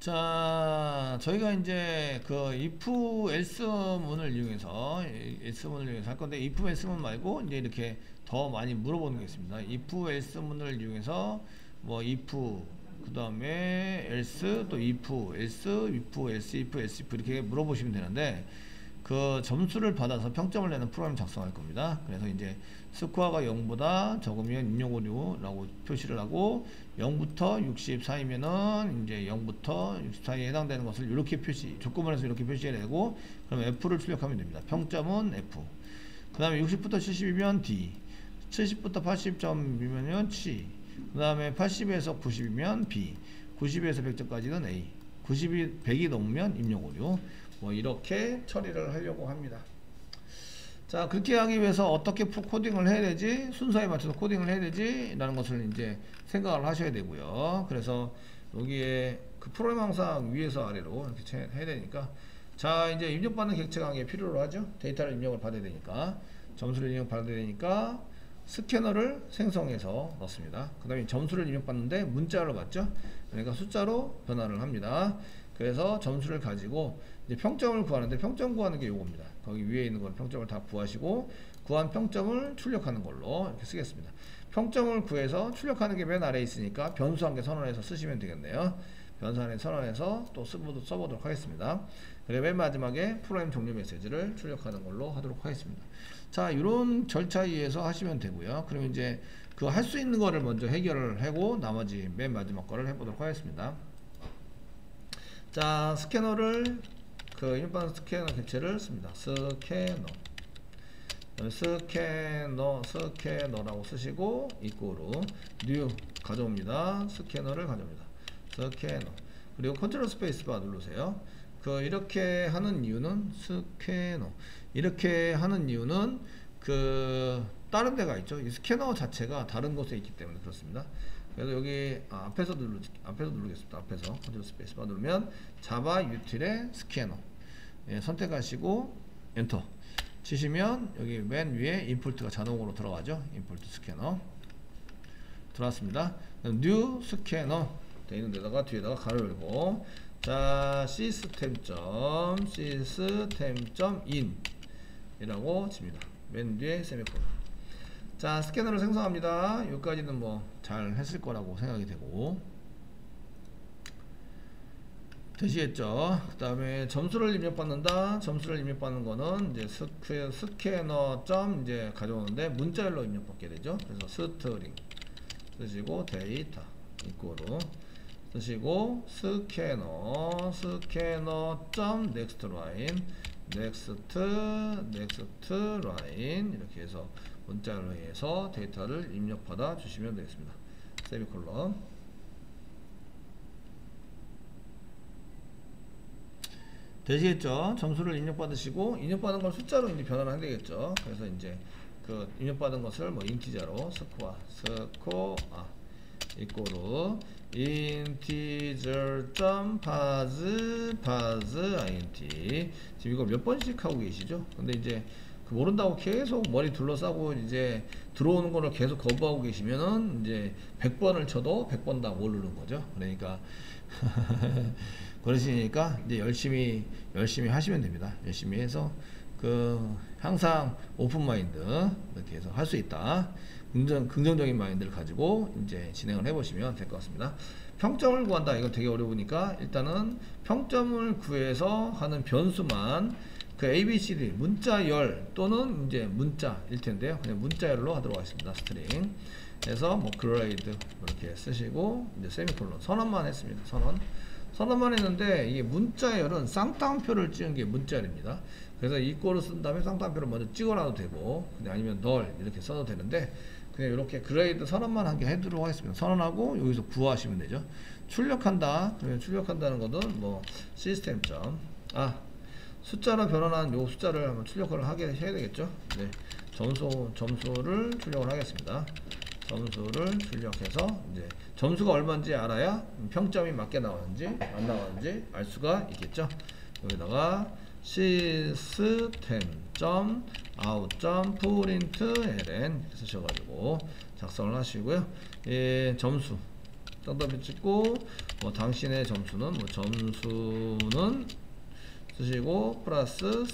자, 저희가 이제 그 if else 문을 이용해서 할 건데, if else 문 말고 이제 이렇게 더 많이 물어보는 게 있습니다. if else 문을 이용해서 뭐 if 그 다음에 else 또 if else if 이렇게 물어보시면 되는데, 그 점수를 받아서 평점을 내는 프로그램 작성할 겁니다. 그래서 이제 스코어가 0보다 적으면 입력 오류라고 표시를 하고, 0부터 60 사이면은 이제 0부터 60 사이에 해당되는 것을 이렇게 조건을 해서 이렇게 표시해야 되고, 그럼 F를 출력하면 됩니다. 평점은 F. 그 다음에 60부터 70이면 D, 70부터 80점이면 C, 그 다음에 80에서 90이면 B, 90에서 100점까지는 A, 100이 넘으면 입력 오류. 뭐 이렇게 처리를 하려고 합니다. 자, 그렇게 하기 위해서 어떻게 코딩을 해야 되지, 순서에 맞춰서 코딩을 해야 되지 라는 것을 이제 생각을 하셔야 되고요. 그래서 여기에 그 프로그램 항상 위에서 아래로 이렇게 해야 되니까, 자, 이제 입력받는 객체가 필요로 하죠. 데이터를 입력을 받아야 되니까, 점수를 입력받아야 되니까 스캐너를 생성해서 넣습니다. 그 다음에 점수를 입력받는데 문자로 받죠. 그러니까 숫자로 변화를 합니다. 그래서 점수를 가지고 이제 평점을 구하는데, 평점 구하는 게 요겁니다. 거기 위에 있는 건 평점을 다 구하시고, 구한 평점을 출력하는 걸로 이렇게 쓰겠습니다. 평점을 구해서 출력하는 게 맨 아래에 있으니까 변수 한 개 선언해서 쓰시면 되겠네요. 변수 안에 선언해서 또 써보도록 하겠습니다. 그리고 맨 마지막에 프로그램 종료 메시지를 출력하는 걸로 하도록 하겠습니다. 자, 이런 절차에 의해서 하시면 되고요. 그럼 이제 그 할 수 있는 거를 먼저 해결을 하고, 나머지 맨 마지막 거를 해보도록 하겠습니다. 자, 스캐너를 그 입력받는 스캐너 객체를 씁니다. 스캐너라고 쓰시고, 이꼬르 new 가져옵니다. 스캐너를 가져옵니다. 스캐너. 그리고 컨트롤 스페이스바 누르세요. 그 이렇게 하는 이유는, 이렇게 하는 이유는 그 다른 데가 있죠. 이 스캐너 자체가 다른 곳에 있기 때문에 그렇습니다. 그래서 여기 앞에서 누르겠습니다. 앞에서 컨트롤 스페이스바 누르면 자바 유틸의 스캐너, 예, 선택하시고 엔터 치시면 여기 맨 위에 임포트가 자동으로 들어가죠. 임포트 스캐너 들어왔습니다. 뉴 스캐너 되어 있는 데다가 뒤에다가 가로 열고, 자, system.in 이라고 칩니다. 맨 뒤에 세미콜론. 자, 스캐너를 생성합니다. 여기까지는 뭐 잘 했을 거라고 생각이 되고, 되시겠죠? 그 다음에 점수를 입력받는다. 점수를 입력받는 거는 이제 스캐너 점 이제 가져오는데 문자열로 입력받게 되죠. 그래서 스트링 쓰시고, 데이터 이꼬르 쓰시고, 스캐너 점 넥스트 라인, 넥스트 라인 이렇게 해서 문자로 해서 데이터를 입력받아 주시면 되겠습니다. 세미콜론. 되시겠죠? 점수를 입력받으시고, 입력받은 걸 숫자로 이제 변화를 해야 되겠죠. 그래서 이제 그 입력받은 것을 뭐 인티저로 스코어 이꼬르 integer.parse 지금 이거 몇 번씩 하고 계시죠? 근데 이제 그 모른다고 계속 머리 둘러싸고 이제 들어오는 거를 계속 거부하고 계시면은 이제 100번을 쳐도 100번 다 모르는 거죠. 그러니까 그러시니까 이제 열심히 하시면 됩니다. 열심히 해서 그 항상 오픈 마인드 이렇게 해서 할 수 있다. 긍정적인 마인드를 가지고 이제 진행을 해보시면 될 것 같습니다. 평점을 구한다. 이건 되게 어려우니까 일단은 평점을 구해서 하는 변수만 그 ABCD 문자열 또는 이제 문자일 텐데요. 그냥 문자열로 하도록 하겠습니다. 스트링. 그래서 뭐 그레이드 이렇게 쓰시고, 이제 세미콜론 선언만 했습니다. 선언만 했는데, 이게 문자열은 쌍따옴표를 찍은 게 문자열입니다. 그래서 이꼬를 쓴 다음에 쌍따옴표를 먼저 찍어놔도 되고, 그냥 아니면 널 이렇게 써도 되는데, 그냥 이렇게 그레이드 선언만 한 개 해두도록 하겠습니다. 선언하고 여기서 구하시면 되죠. 출력한다. 그러면 출력한다는 것은 뭐 시스템 숫자로 변환한 요 숫자를 한번 출력을 해야 되겠죠. 네, 점수를 출력을 하겠습니다. 점수를 출력해서 이제 점수가 얼마인지 알아야 평점이 맞게 나왔는지 안 나왔는지 알 수가 있겠죠. 여기다가 system.out.println 쓰셔가지고 작성을 하시고요. 예, 점수 쌍따옴표 찍고 뭐 당신의 점수는 뭐 점수는 쓰시고 플러스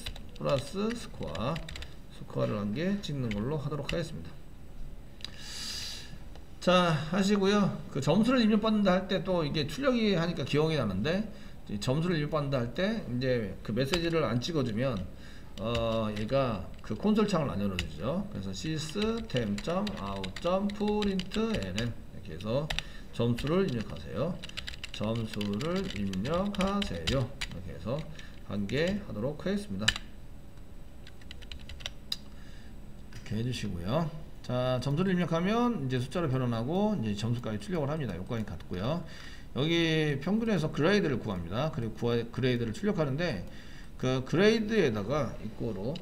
스코어를 한 개 찍는 걸로 하도록 하겠습니다. 자, 하시고요. 그 점수를 입력받는다 할 때 또 이게 출력이 하니까 기억이 나는데, 점수를 입력받는다 할 때 이제 그 메시지를 안 찍어주면 얘가 그 콘솔 창을 안 열어주죠. 그래서 system.out.println 이렇게 해서 점수를 입력하세요. 점수를 입력하세요. 이렇게 해서 한 개 하도록 하겠습니다. 이렇게 해주시고요. 자, 점수를 입력하면 이제 숫자로 변환하고 이제 점수까지 출력을 합니다. 요까지 같고요. 여기 평균에서 그레이드를 구합니다. 그리고 그레이드를 출력하는데 그 그레이드에다가 이거로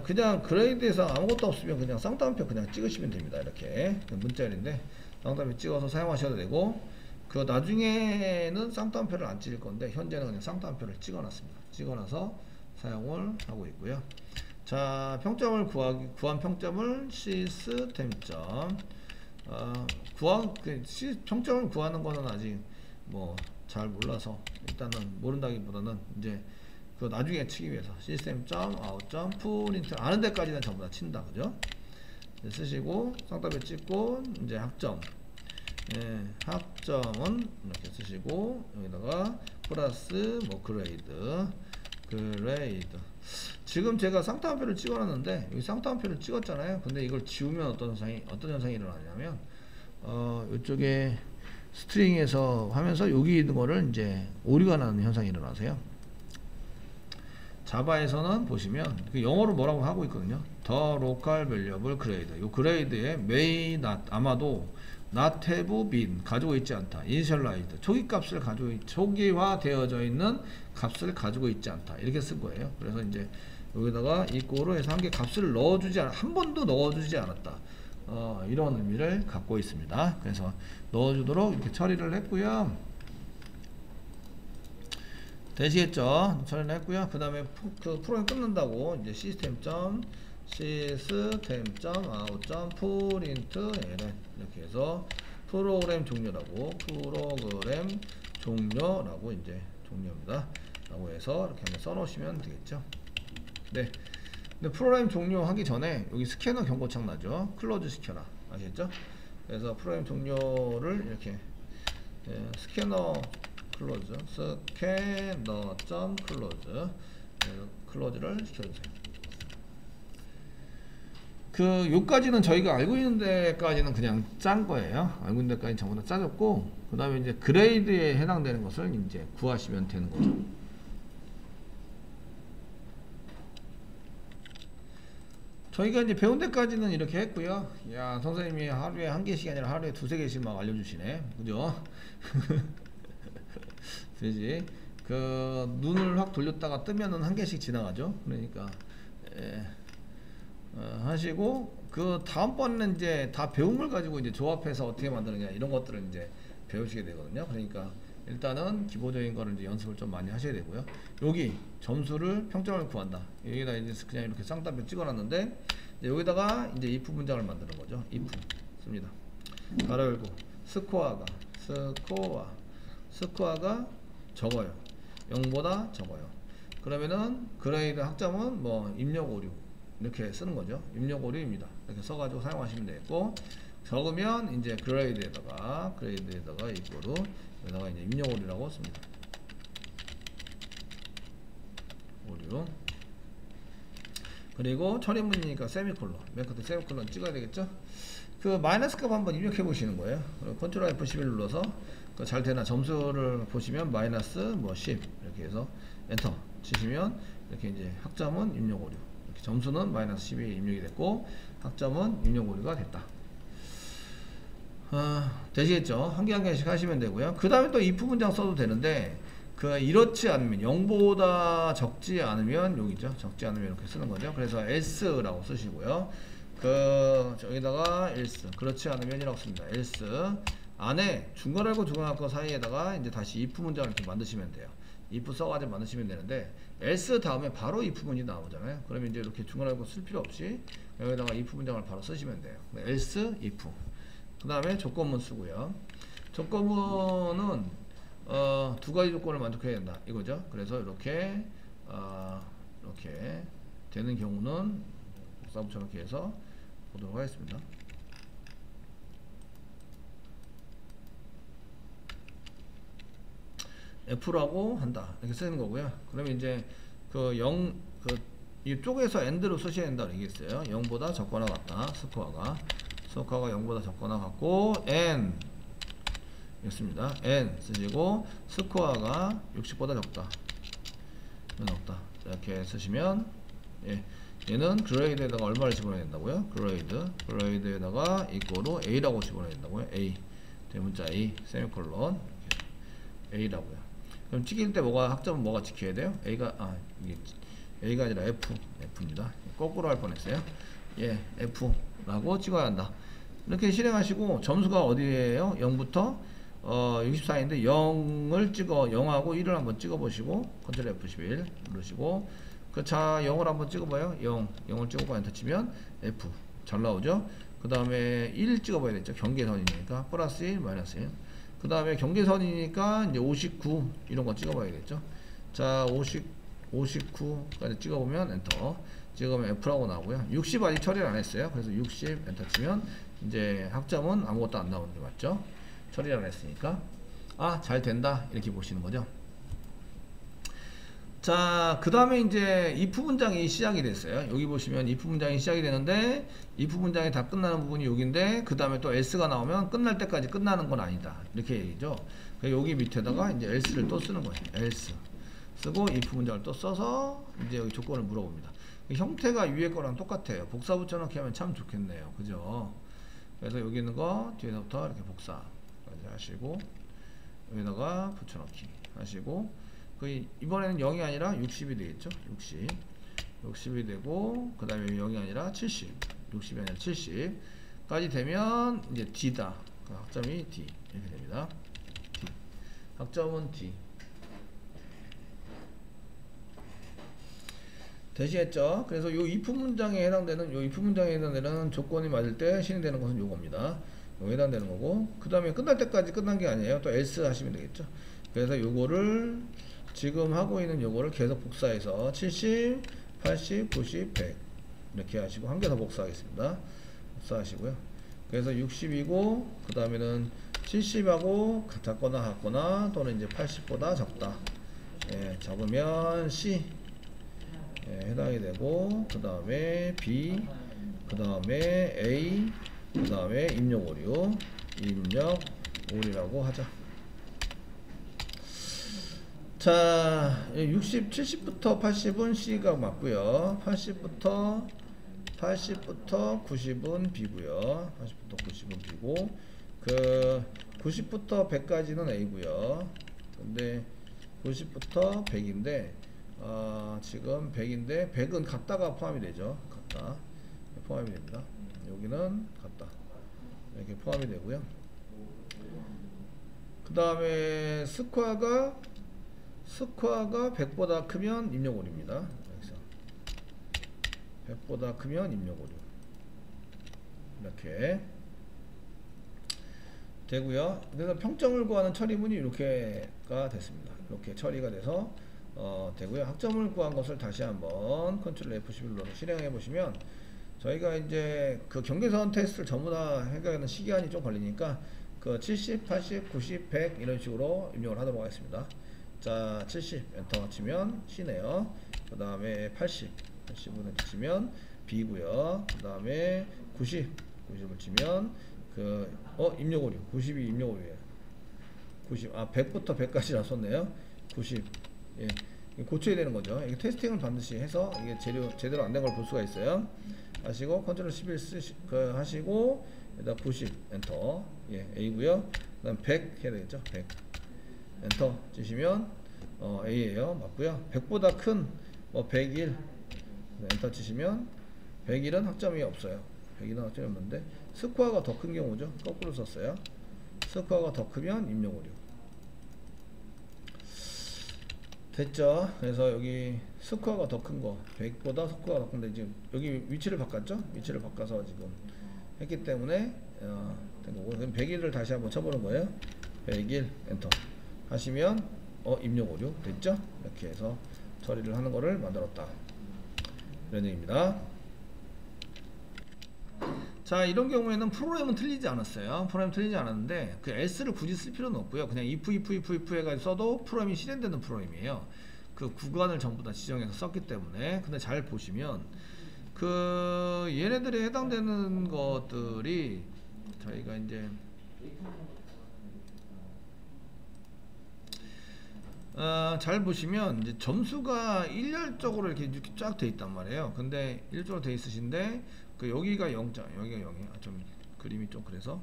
그냥 그레이드에서 아무것도 없으면 그냥 쌍따옴표 그냥 찍으시면 됩니다. 이렇게 문자열인데 쌍따옴표 찍어서 사용하셔도 되고, 그 나중에는 쌍따옴표를 안 찍을 건데 현재는 그냥 쌍따옴표를 찍어놨습니다. 찍어놔서 사용을 하고 있고요. 자, 평점을 구한 평점을 평점을 구하는 거는 아직 뭐 잘 몰라서 일단은 모른다기보다는 이제 그 나중에 치기 위해서 system.out.print 아는 데까지는 전부 다 친다, 그죠? 쓰시고 쌍따옴표 찍고 이제 학점, 학점은 이렇게 쓰시고 여기다가 플러스 뭐 그레이드. 지금 제가 쌍따옴표를 찍어놨는데 여기 쌍따옴표를 찍었잖아요. 근데 이걸 지우면 어떤 현상이 일어나냐면 이쪽에 스트링에서 하면서 여기 있는 거를 이제 오류가 나는 현상이 일어나세요. 자바에서는 보시면 그 영어로 뭐라고 하고 있거든요. The local variable grade. 이 그레이드에 may not, 아마도 not have been 가지고 있지 않다. initialized 초기화 되어져 있는 값을 가지고 있지 않다. 이렇게 쓴 거예요. 그래서 이제 여기다가 이꼬로 해서 한 개 값을 한 번도 넣어주지 않았다. 이런 의미를 갖고 있습니다. 그래서 넣어주도록 이렇게 처리를 했고요. 되시겠죠? 처리를 했고요. 그 다음에 그 프로그램 끊는다고 이제 system.out.println 이렇게 해서 프로그램 종료라고 이제 종료입니다. 라고 해서 이렇게 한번 써놓으시면 되겠죠. 네. 근데 프로그램 종료하기 전에 여기 스캐너 경고창 나죠. 클로즈 시켜라. 아시겠죠? 그래서 프로그램 종료를 이렇게 스캐너 클로즈 클로즈를 시켜주세요. 요까지는 저희가 알고 있는 데까지는 그냥 짠 거예요. 알고 있는 데까지 전부 다 짜졌고, 그 다음에 이제 그레이드에 해당되는 것을 이제 구하시면 되는 거죠. 저희가 이제 배운 데까지는 이렇게 했고요. 야, 선생님이 하루에 한 개씩 아니라 하루에 두세 개씩 막 알려주시네. 그죠? 되지? 눈을 확 돌렸다가 뜨면은 한 개씩 지나가죠. 그러니까, 하시고, 다음번에는 이제 다 배운 걸 가지고 이제 조합해서 어떻게 만드느냐, 이런 것들을 이제 배우시게 되거든요. 그러니까, 일단은 기본적인 거를 이제 연습을 좀 많이 하셔야 되고요. 여기 점수를 평점을 구한다. 여기다 이제 그냥 이렇게 쌍따옴표 찍어놨는데 여기다가 이제 if 문장을 만드는 거죠. if 씁니다. 가로 열고 스코어가 적어요. 0보다 적어요. 그러면은 그레이드 학점은 뭐 입력 오류 이렇게 쓰는 거죠. 입력 오류입니다. 이렇게 써가지고 사용하시면 되겠고, 적으면 이제 그레이드에다가 이거로 여기다가 이제 입력 오류라고 씁니다. 오류. 그리고 처리문이니까 세미콜론, 맨 끝에 세미콜론 찍어야 되겠죠. 마이너스 값 한번 입력해 보시는 거예요. 컨트롤 F11 눌러서 잘 되나 점수를 보시면 마이너스 뭐 10 이렇게 해서 엔터 치시면 이렇게 이제 학점은 입력 오류, 이렇게 점수는 마이너스 10이 입력이 됐고 학점은 입력 오류가 됐다. 되시겠죠? 한 개 한 개씩 하시면 되고요. 그 다음에 또 if 문장 써도 되는데, 이렇지 않으면 0보다 적지 않으면 여기죠. 적지 않으면 이렇게 쓰는 거죠. 그래서 else라고 쓰시고요. 저기다가 else, 그렇지 않으면이라고 씁니다. else 안에 중괄호하고 중괄호 사이에다가 이제 다시 if 문장을 이렇게 만드시면 돼요. if 써가지고 만드시면 되는데, else 다음에 바로 if 문이 나오잖아요. 그러면 이제 이렇게 중괄호하고 쓸 필요 없이 여기다가 if 문장을 바로 쓰시면 돼요. else if 그 다음에 조건문 쓰고요. 조건문은 두 가지 조건을 만족해야 된다 이거죠. 그래서 이렇게 이렇게 되는 경우는 복사 붙여넣기 해서 보도록 하겠습니다. F라고 한다 이렇게 쓰는 거고요. 그러면 이제 이쪽에서 AND로 쓰셔야 된다고 얘기했어요. 0보다 적거나 같다. 스코어가 0보다 적거나 같고 N 있습니다. N 쓰시고 스코어가 60보다 적다. 이렇게 쓰시면 얘는 그레이드에다가 얼마를 집어넣어야 된다고요? 그레이드에다가 이꼬로 A라고 집어넣어야 된다고요. A 대문자 A 세미콜론 A라고요. 그럼 찍힐 때 학점은 뭐가 지켜야 돼요? A가 아니라 F입니다. 거꾸로 할 뻔했어요. F라고 찍어야 한다. 이렇게 실행하시고 점수가 어디에요? 0부터 64인데 0을 찍어 0하고 1을 한번 찍어 보시고 컨트롤 F11 누르시고 0을 한번 찍어봐요. 0을 찍어봐 엔터 치면 F 잘 나오죠. 그 다음에 1 찍어봐야 되죠. 경계선이니까 플러스 1 마이너스 1. 그 다음에 경계선이니까 이제 59 이런 거 찍어봐야겠죠. 자 59까지 찍어보면 엔터 찍으면 F라고 나오고요. 60 아직 처리를 안 했어요. 그래서 60 엔터 치면 이제 학점은 아무것도 안 나오는 게 맞죠. 처리를 안 했으니까 잘 된다 이렇게 보시는 거죠. 자, 그 다음에 이제 if 문장이 시작이 됐어요. 여기 보시면 if 문장이 시작이 되는데 if 문장이 다 끝나는 부분이 여기인데 그 다음에 또 else가 나오면 끝날 때까지 끝나는 건 아니다 이렇게 얘기죠. 여기 밑에다가 이제 else를 또 쓰는 거예요. else 쓰고 if 문장을 또 써서 이제 여기 조건을 물어봅니다. 형태가 위에 거랑 똑같아요. 복사 붙여넣기 하면 참 좋겠네요. 그죠? 그래서 여기 있는 거 뒤에서부터 이렇게 복사까지 하시고 여기다가 붙여넣기 하시고 이번에는 0이 아니라 60이 되겠죠. 60이 되고 그 다음에 0이 아니라 70 60이 아니라 70까지 되면 이제 D다. 그 학점이 D 이렇게 됩니다. D 학점은 D 대시했죠. 그래서 요 if 문장에 해당되는 조건이 맞을 때 실행되는 것은 요겁니다. 요거 해당되는 거고 그 다음에 끝날 때까지 끝난 게 아니에요. 또 else 하시면 되겠죠. 그래서 요거를 지금 하고 있는 요거를 계속 복사해서 70, 80, 90, 100 이렇게 하시고 한 개 더 복사하겠습니다. 복사하시고요. 그래서 60이고 그 다음에는 70하고 같거나 같거나 또는 이제 80보다 적다. 적으면 C 해당이 되고 그 다음에 B 그 다음에 A 그 다음에 입력 오류라고 하자. 자 60, 70부터 80은 C가 맞고요. 80부터 90은 B고요. 80부터 90은 B고 그 90부터 100까지는 A고요. 근데 90부터 100인데 지금 100인데 100은 같다가 포함이 되죠. 같다 포함이 됩니다. 여기는 같다 이렇게 포함이 되고요. 그 다음에 스코어가 100보다 크면 입력 오류입니다. 여기서 100보다 크면 입력 오류 이렇게 되고요. 그래서 평점을 구하는 처리문이 이렇게가 됐습니다. 이렇게 처리가 돼서 되고요. 학점을 구한 것을 다시 한번 컨트롤 F11로 실행해 보시면 저희가 이제 그 경계선 테스트를 전부 다 해결하는 시간이 좀 걸리니까 그 70, 80, 90, 100 이런 식으로 입력을 하도록 하겠습니다. 자, 70 엔터 치면 C네요. 그 다음에 80을 치면 B고요. 그 다음에 90을 치면 입력 오류 92 입력 오류예요. 100부터 100까지 나섰네요. 90 고쳐야 되는 거죠. 이게 테스팅을 반드시 해서 이게 제대로 안 된 걸 볼 수가 있어요. 하시고 컨트롤 11 하시고 여기다 90 엔터 A고요. 그 다음 100 해야 되겠죠. 100 엔터 치시면 A예요. 맞고요. 100보다 큰 101 엔터 치시면 101은 학점이 없어요. 101은 학점이 없는데 스코어가 더 큰 경우죠. 거꾸로 썼어요. 스코어가 더 크면 입력 오류 됐죠. 그래서 여기 스코어가 더 큰 거 100보다 스코어가 더 큰데 지금 여기 위치를 바꿨죠. 위치를 바꿔서 지금 했기 때문에 된 거고요. 보고 그럼 101을 다시 한번 쳐보는 거예요. 101 엔터 하시면 입력 오류 됐죠? 이렇게 해서 처리를 하는 거를 만들었다 이런 얘기입니다. 자, 이런 경우에는 프로그램은 틀리지 않았어요. 프로그램 틀리지 않았는데 그 s를 굳이 쓸 필요는 없고요. 그냥 if 해가지고 써도 프로그램이 실행되는 프로그램이에요. 그 구간을 전부 다 지정해서 썼기 때문에. 근데 잘 보시면 그 얘네들에 해당되는 것들이 저희가 이제 잘 보시면 이제 점수가 일렬적으로 이렇게 쫙 돼 있단 말이에요. 근데 일렬적으로 돼 있으신데 그 여기가 0점, 여기가 0이야. 좀 그림이 좀 그래서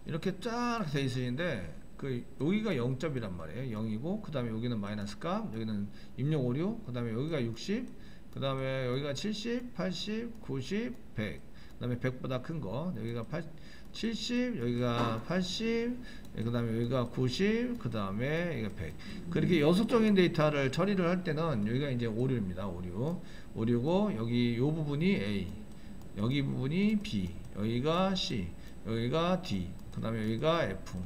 이렇게 쫙 돼 있으신데 그 여기가 0점이란 말이에요. 0이고 그 다음에 여기는 마이너스 값, 여기는 입력 오류, 그 다음에 여기가 60, 그 다음에 여기가 70, 80, 90, 100, 그 다음에 100보다 큰 거, 여기가 70, 여기가 80, 그 다음에 여기가 90, 그 다음에 여기가 100. 그렇게 여섯적인 데이터를 처리를 할 때는 여기가 이제 오류입니다. 오류고 여기 요 부분이 A, 여기 부분이 B, 여기가 C, 여기가 D, 그 다음에 여기가 F,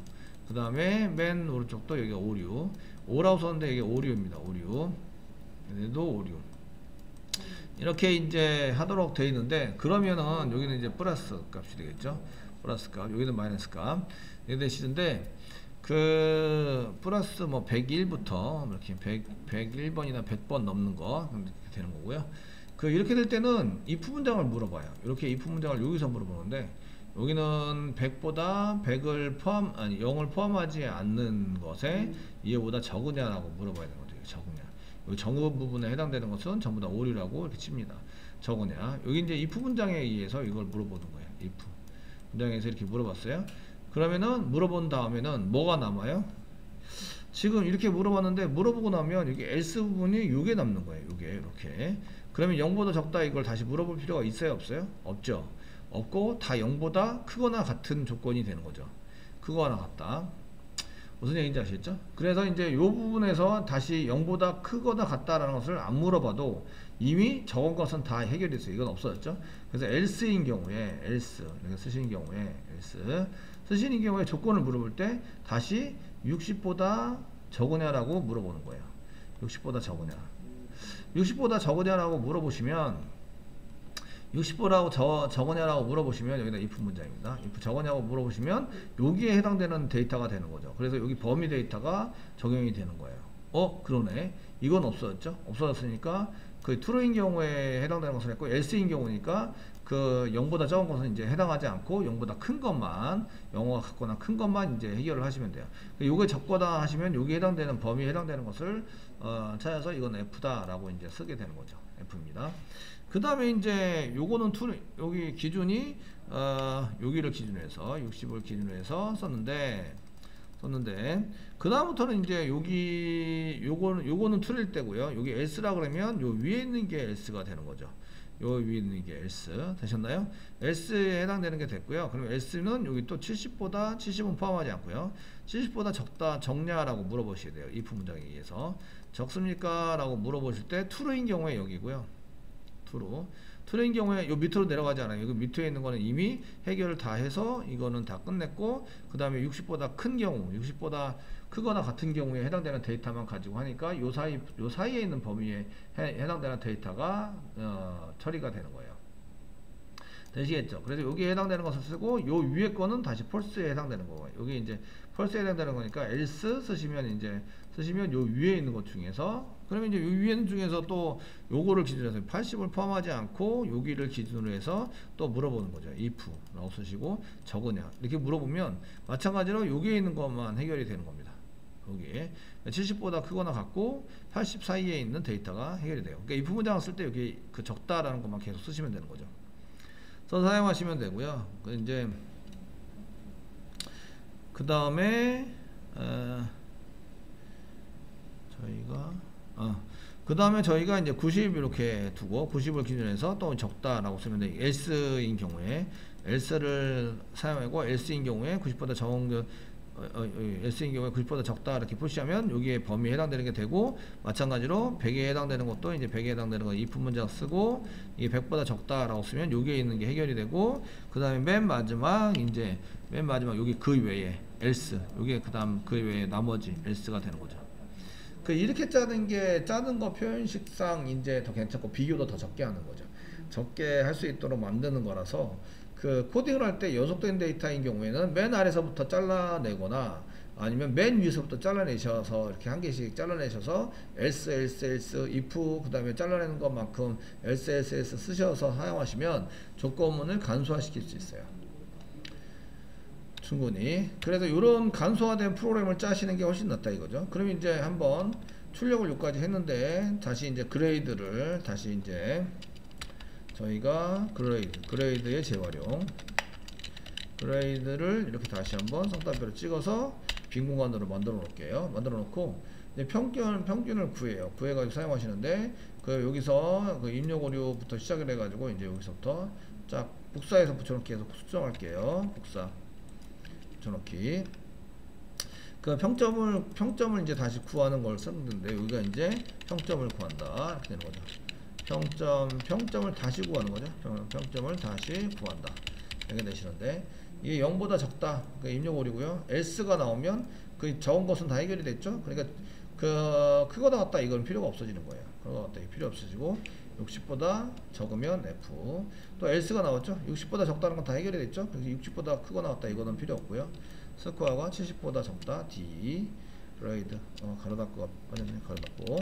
그 다음에 맨 오른쪽도 여기가 오류. O라고 썼는데 이게 오류입니다. 오류. 얘도 오류. 이렇게 이제 하도록 되어 있는데, 그러면은 여기는 이제 플러스 값이 되겠죠. 플러스 값, 여기는 마이너스 값 이렇게 되시는데, 그 플러스 뭐 101부터 이렇게 101번이나 100번 넘는 거 이렇게 되는 거고요. 그 이렇게 될 때는 if 문장을 물어봐요. 이렇게 if 문장을 여기서 물어보는데, 여기는 100보다 100을 0을 포함하지 않는 것에 이해보다 적으냐라고 물어봐야 되는 거죠. 적으냐. 여기 적은 부분에 해당되는 것은 전부 다 오류라고 이렇게 칩니다. 적으냐. 여기 이제 if 문장에 의해서 이걸 물어보는 거예요. if 문장에서 이렇게 물어봤어요. 그러면은 물어본 다음에는 뭐가 남아요? 지금 이렇게 물어봤는데, 물어보고 나면 여기 else 부분이 요게 남는 거예요. 요게 이렇게. 그러면 0보다 적다 이걸 다시 물어볼 필요가 있어요? 없어요? 없죠. 없고 다 0보다 크거나 같은 조건이 되는 거죠. 크거나 같다. 무슨 얘기인지 아시겠죠? 그래서 이제 이 부분에서 다시 0보다 크거나 같다라는 것을 안 물어봐도 이미 적은 것은 다 해결이 됐어요. 이건 없어졌죠. 그래서 else인 경우에 else 이렇게 쓰시는 경우에 else 쓰시는 경우에 조건을 물어볼 때 다시 60보다 적으냐라고 물어보는 거예요. 60보다 적으냐. 60보다 적으냐라고 물어보시면 60보다 적으냐라고 물어보시면 여기다 if 문장입니다. if 적으냐고 물어보시면 여기에 해당되는 데이터가 되는 거죠. 그래서 여기 범위 데이터가 적용이 되는 거예요. 그러네. 이건 없어졌죠. 없어졌으니까 그 true인 경우에 해당되는 것을 했고, else인 경우니까 그 0보다 적은 것은 이제 해당하지 않고 0보다 큰 것만, 영어가 같거나 큰 것만 이제 해결을 하시면 돼요. 요게 적거나 하시면 여기에 해당되는 범위에 해당되는 것을 찾아서 이건 F다라고 이제 쓰게 되는 거죠. F입니다. 그 다음에 이제 요거는 여기 기준이 여기를 기준으로 해서 60을 기준으로 해서 썼는데 그 다음부터는 이제 요거는 true일 때고요. 여기 else라 그러면 요 위에 있는 게 else가 되는 거죠. 요 위에 있는 게 else 되셨나요? else에 해당되는 게 됐고요. 그럼 else는 여기 또 70은 포함하지 않고요. 70보다 적냐라고 물어보셔야 돼요. if 문장에 의해서. 적습니까? 라고 물어보실 때 true인 경우에 여기고요. true인 경우에 요 밑으로 내려가지 않아요. 여기 밑에 있는 거는 이미 해결을 다 해서 이거는 다 끝냈고, 그 다음에 60보다 큰 경우, 60보다 크거나 같은 경우에 해당되는 데이터만 가지고 하니까 요 사이에 있는 범위에 해당되는 데이터가 처리가 되는 거예요. 되시겠죠? 그래서 여기에 해당되는 것을 쓰고, 요 위에 거는 다시 false에 해당되는 거고요. 여기 이제 false에 해당되는 거니까 else 쓰시면 요 위에 있는 것 중에서, 그러면 이제 요 위에 있는 중에서 또 요거를 기준으로 해서 80을 포함하지 않고 여기를 기준으로 해서 또 물어보는 거죠. if 라고 쓰시고 적으냐 이렇게 물어보면 마찬가지로 여기에 있는 것만 해결이 되는 겁니다. 여기에 70보다 크거나 같고 80 사이에 있는 데이터가 해결이 돼요. 그러니까 if 문장을 쓸 때 여기 그 적다라는 것만 계속 쓰시면 되는 거죠. 써서 사용하시면 되고요. 이제 그 다음에 저희가 이제 90 이렇게 두고 90을 기준으로 해서 또 적다라고 쓰면 돼. else인 경우에 else를 사용하고 else인 경우에 90보다 적은 S인 경우에 90보다 적다 이렇게 푸시하면 여기에 범위에 해당되는 게 되고, 마찬가지로 100에 해당되는 것도 이제 100에 해당되는 거 if 문장 쓰고, 이게 100보다 적다라고 쓰면 여기에 있는 게 해결이 되고, 그 다음에 맨 마지막 여기 그 외에 else, 여기에 그 다음 그 외에 나머지 else가 되는 거죠. 그 이렇게 짜는 거 표현식상 이제 더 괜찮고 비교도 더 적게 하는 거죠. 적게 할 수 있도록 만드는 거라서, 그 코딩을 할 때 연속된 데이터인 경우에는 맨 아래서부터 잘라내거나 아니면 맨 위에서부터 잘라내셔서 이렇게 한 개씩 잘라내셔서 else, if 그 다음에 잘라내는 것만큼 else 쓰셔서 사용하시면 조건문을 간소화시킬 수 있어요. 충분히. 그래서 이런 간소화된 프로그램을 짜시는 게 훨씬 낫다 이거죠. 그럼 이제 한번 출력을 여기까지 했는데, 다시 이제 그레이드를 다시 이제 저희가 그레이드의 재활용, 그레이드를 이렇게 다시 한번 성따표로 찍어서 빈 공간으로 만들어 놓을게요. 만들어 놓고 이제 평균을 구해가지고 사용하시는데, 그 여기서 그 입력 오류부터 시작을 해가지고 이제 여기서부터 쫙 복사해서 붙여놓기 해서 수정할게요. 복사 붙여놓기. 그 평점을 이제 다시 구하는 걸 썼는데, 여기가 이제 평점을 구한다 이렇게 되는 거죠. 평점을 다시 구하는 거죠. 평점을 다시 구한다 이렇게 되시는데, 이게 0보다 적다 그 입력 오류고요. else가 나오면 그 적은 것은 다 해결이 됐죠. 그러니까 그 크거나 같다 이건 필요가 없어지는 거예요. 크거나 같다 필요 없어지고, 60보다 적으면 F. 또 else가 나왔죠. 60보다 적다는 건 다 해결이 됐죠. 그래서 60보다 크거나 같다 이거는 필요 없고요. 스코어가 70보다 적다 D 그레이드 가로 닫고 가로 닫고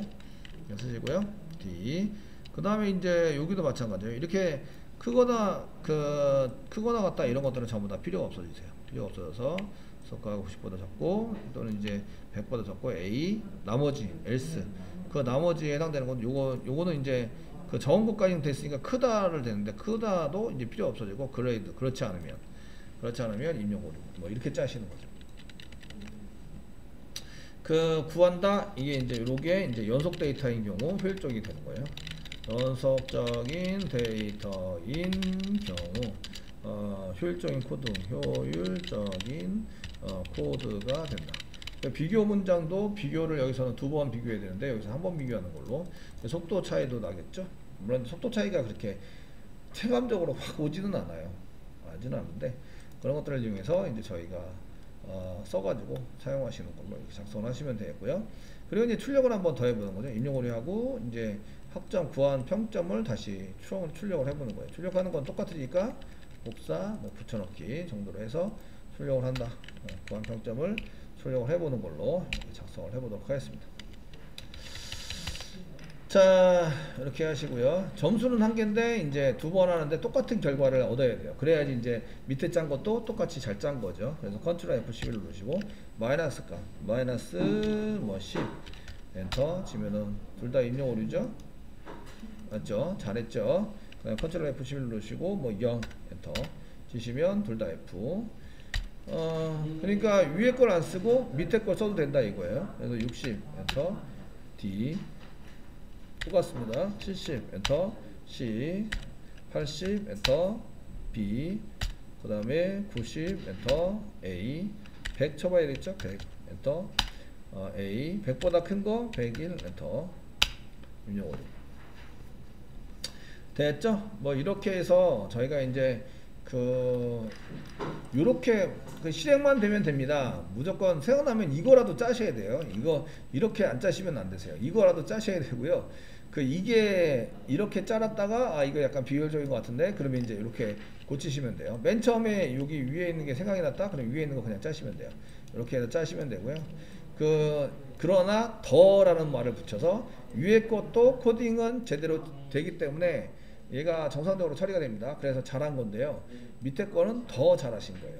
쓰시고요. D. 그 다음에 이제 여기도 마찬가지예요. 이렇게 크거나 같다 이런 것들은 전부 다 필요가 없어지세요. 필요가 없어져서 스코어가 90보다 적고, 또는 이제 100보다 적고 A 나머지 else, 그 나머지에 해당되는 건 요거는 이제 그 적은 것까지는 됐으니까 크다를 되는데, 크다도 이제 필요 없어지고, 그레이드 그렇지 않으면 입력 오류 뭐 이렇게 짜시는 거죠. 그 구한다 이게 이제 요게 이제 연속 데이터인 경우 효율적이 되는 거예요. 연속적인 데이터인 경우 효율적인 코드가 된다. 비교 문장도 비교를 여기서는 2번 비교해야 되는데, 여기서 1번 비교하는 걸로 속도 차이도 나겠죠. 물론 속도 차이가 그렇게 체감적으로 확 오지는 않아요. 않은데, 그런 것들을 이용해서 이제 저희가 써가지고 사용하시는 걸로 이렇게 작성을 하시면 되고요. 그리고 이제 출력을 한번 더 해보는 거죠. 입력 오류하고 이제 학점 구한 평점을 다시 출력을 해보는 거예요. 출력하는 건 똑같으니까 복사 붙여넣기 정도로 해서 출력을 한다. 구한 평점을 출력을 해보는 걸로 작성을 해보도록 하겠습니다. 자, 이렇게 하시고요. 점수는 1개인데 이제 2번 하는데 똑같은 결과를 얻어야 돼요. 그래야지 이제 밑에 짠 것도 똑같이 잘 짠 거죠. 그래서 컨트롤 F11을 누르시고 마이너스 10 엔터 치면은 둘 다 입력 오류죠. 맞죠? 잘했죠? 그다음 컨트롤 F11을 누르시고 뭐 0 엔터 치시면 둘 다 F. 그러니까 위에 걸 안 쓰고 밑에 걸 써도 된다 이거예요. 그래서 60 엔터 D 똑같습니다. 70 엔터 C, 80 엔터 B, 그 다음에 90 엔터 A, 100 쳐봐야 되겠죠? 100 엔터 A, 100보다 큰 거 101 엔터 입력 오류. 됐죠? 뭐 이렇게 해서 저희가 이제 요렇게 실행만 되면 됩니다. 무조건 생각나면 이거라도 짜셔야 돼요. 이거 이렇게 안 짜시면 안 되세요. 이거라도 짜셔야 되고요. 이게 이렇게 짜놨다가 이거 약간 비효율적인 것 같은데, 그러면 이제 이렇게 고치시면 돼요. 맨 처음에 여기 위에 있는 게 생각이 났다, 그럼 위에 있는 거 그냥 짜시면 돼요. 이렇게 해서 짜시면 되고요. 그러나 더라는 말을 붙여서 위에 것도 코딩은 제대로 되기 때문에 얘가 정상적으로 처리가 됩니다. 그래서 잘한 건데요. 밑에 거는 더 잘하신 거예요.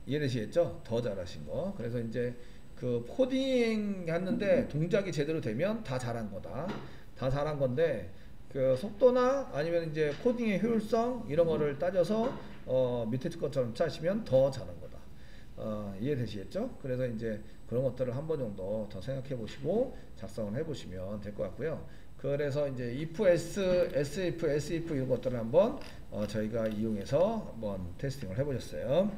이해되시겠죠? 더 잘하신 거. 그래서 이제 코딩 했는데 동작이 제대로 되면 다 잘한 거다. 다 잘한 건데, 속도나 아니면 이제 코딩의 효율성 이런 거를 따져서 밑에 것처럼 짜시면 더 잘한 거다. 이해되시겠죠? 그래서 이제 그런 것들을 한 번 정도 더 생각해 보시고 작성을 해 보시면 될 것 같고요. 그래서 이제 if, if 이런 것들을 한번 저희가 이용해서 한번 테스팅을 해 보셨어요.